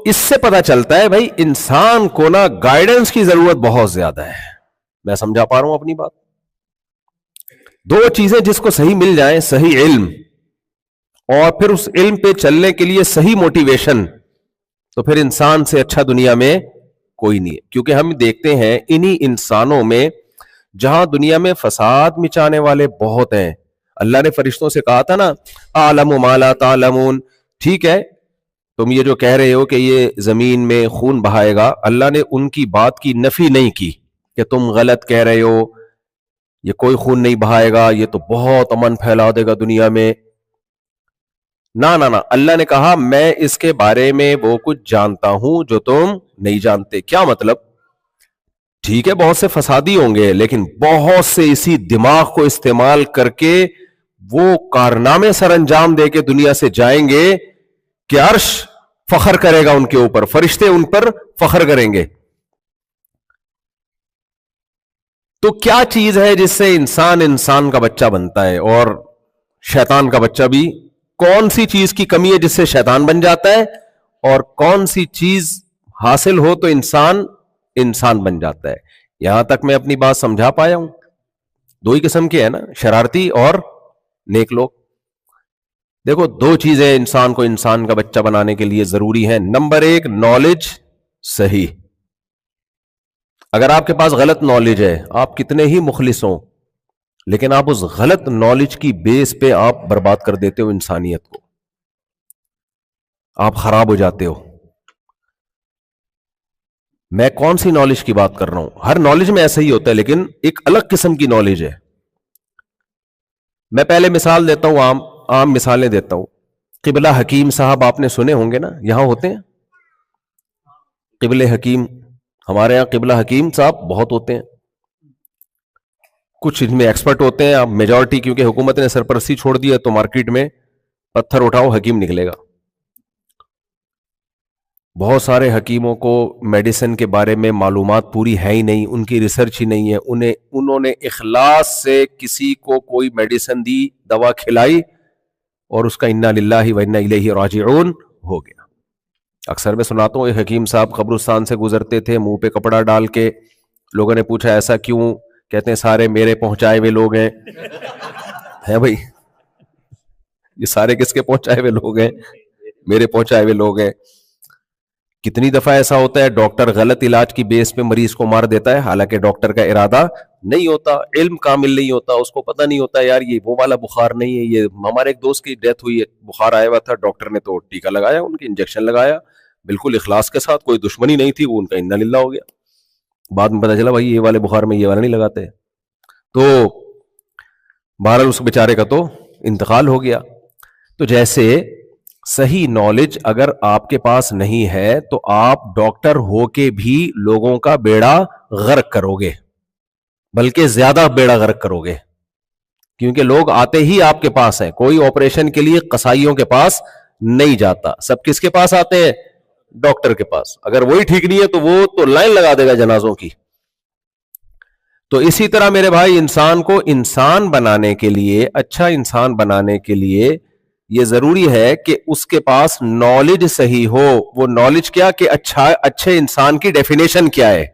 اس سے پتا چلتا ہے بھائی انسان کو نا گائیڈنس کی ضرورت بہت زیادہ ہے. میں سمجھا پا رہا ہوں اپنی بات؟ دو چیزیں جس کو صحیح مل جائیں، صحیح علم اور پھر اس علم پہ چلنے کے لیے صحیح موٹیویشن، تو پھر انسان سے اچھا دنیا میں کوئی نہیں ہے. کیونکہ ہم دیکھتے ہیں انہی انسانوں میں جہاں دنیا میں فساد مچانے والے بہت ہیں. اللہ نے فرشتوں سے کہا تھا نا اعلم ما لا تعلمون، ٹھیک ہے تم یہ جو کہہ رہے ہو کہ یہ زمین میں خون بہائے گا، اللہ نے ان کی بات کی نفی نہیں کی کہ تم غلط کہہ رہے ہو، یہ کوئی خون نہیں بہائے گا، یہ تو بہت امن پھیلا دے گا دنیا میں. نہ نہ نہ، اللہ نے کہا میں اس کے بارے میں وہ کچھ جانتا ہوں جو تم نہیں جانتے. کیا مطلب؟ ٹھیک ہے بہت سے فسادی ہوں گے، لیکن بہت سے اسی دماغ کو استعمال کر کے وہ کارنامے سر انجام دے کے دنیا سے جائیں گے کہ عرش فخر کرے گا ان کے اوپر، فرشتے ان پر فخر کریں گے. تو کیا چیز ہے جس سے انسان کا بچہ بنتا ہے اور شیطان کا بچہ بھی؟ کون سی چیز کی کمی ہے جس سے شیطان بن جاتا ہے، اور کون سی چیز حاصل ہو تو انسان بن جاتا ہے؟ یہاں تک میں اپنی بات سمجھا پایا ہوں؟ دو ہی قسم کے ہیں نا، شرارتی اور نیک لوگ. دیکھو دو چیزیں انسان کو انسان کا بچہ بنانے کے لیے ضروری ہیں. نمبر ایک، نالج صحیح. اگر آپ کے پاس غلط نالج ہے، آپ کتنے ہی مخلص ہوں، لیکن آپ اس غلط نالج کی بیس پہ آپ برباد کر دیتے ہو انسانیت کو، آپ خراب ہو جاتے ہو. میں کون سی نالج کی بات کر رہا ہوں؟ ہر نالج میں ایسا ہی ہوتا ہے، لیکن ایک الگ قسم کی نالج ہے. میں پہلے مثال دیتا ہوں، عام مثالیں دیتا ہوں. قبلہ حکیم صاحب آپ نے سنے ہوں گے نا، یہاں ہوتے ہیں قبلہ حکیم. ہمارے یہاں قبلہ حکیم صاحب بہت ہوتے ہیں، کچھ ان میں ایکسپرٹ ہوتے ہیں. اب میجورٹی کیونکہ حکومت نے سرپرستی چھوڑ دی ہے تو مارکیٹ میں پتھر اٹھاؤ حکیم نکلے گا. بہت سارے حکیموں کو میڈیسن کے بارے میں معلومات پوری ہے ہی نہیں، ان کی ریسرچ ہی نہیں ہے. انہوں نے اخلاص سے کسی کو کوئی میڈیسن دی، دوا کھلائی، اور اس کا انا للہ و انا الیہ راجعون ہو گیا. اکثر میں سناتا ہوں، ایک حکیم صاحب قبرستان سے گزرتے تھے منہ پہ کپڑا ڈال کے. لوگوں نے پوچھا ایسا کیوں؟ کہتے ہیں سارے میرے پہنچائے ہوئے لوگ ہیں. ہے بھائی، یہ سارے کس کے پہنچائے ہوئے لوگ ہیں؟ میرے پہنچائے ہوئے لوگ ہیں. کتنی دفعہ ایسا ہوتا ہے ڈاکٹر غلط علاج کی بیس پہ مریض کو مار دیتا ہے، حالانکہ ڈاکٹر کا ارادہ نہیں ہوتا، علم کامل نہیں ہوتا، اس کو پتہ نہیں ہوتا یار یہ وہ والا بخار نہیں ہے. یہ ہمارے ایک دوست کی ڈیتھ ہوئی ہے، بخار آیا ہوا تھا، ڈاکٹر نے تو ٹیکا لگایا، ان کی انجیکشن لگایا بالکل اخلاص کے ساتھ، کوئی دشمنی نہیں تھی، وہ ان کا انا للہ ہو گیا. بعد میں پتہ چلا بھائی یہ والے بخار میں یہ والا نہیں لگاتے. تو بہرحال اس بیچارے کا تو انتقال ہو گیا. تو جیسے صحیح نالج اگر آپ کے پاس نہیں ہے تو آپ ڈاکٹر ہو کے بھی لوگوں کا بیڑا غرق کرو گے، بلکہ زیادہ بیڑا غرق کرو گے. کیونکہ لوگ آتے ہی آپ کے پاس ہیں، کوئی آپریشن کے لیے قصائیوں کے پاس نہیں جاتا، سب کس کے پاس آتے ہیں؟ ڈاکٹر کے پاس. اگر وہی ٹھیک نہیں ہے تو وہ تو لائن لگا دے گا جنازوں کی. تو اسی طرح میرے بھائی انسان کو انسان بنانے کے لیے، اچھا انسان بنانے کے لیے یہ ضروری ہے کہ اس کے پاس نالج صحیح ہو. وہ نالج کیا کہ اچھے انسان کی ڈیفینیشن کیا ہے.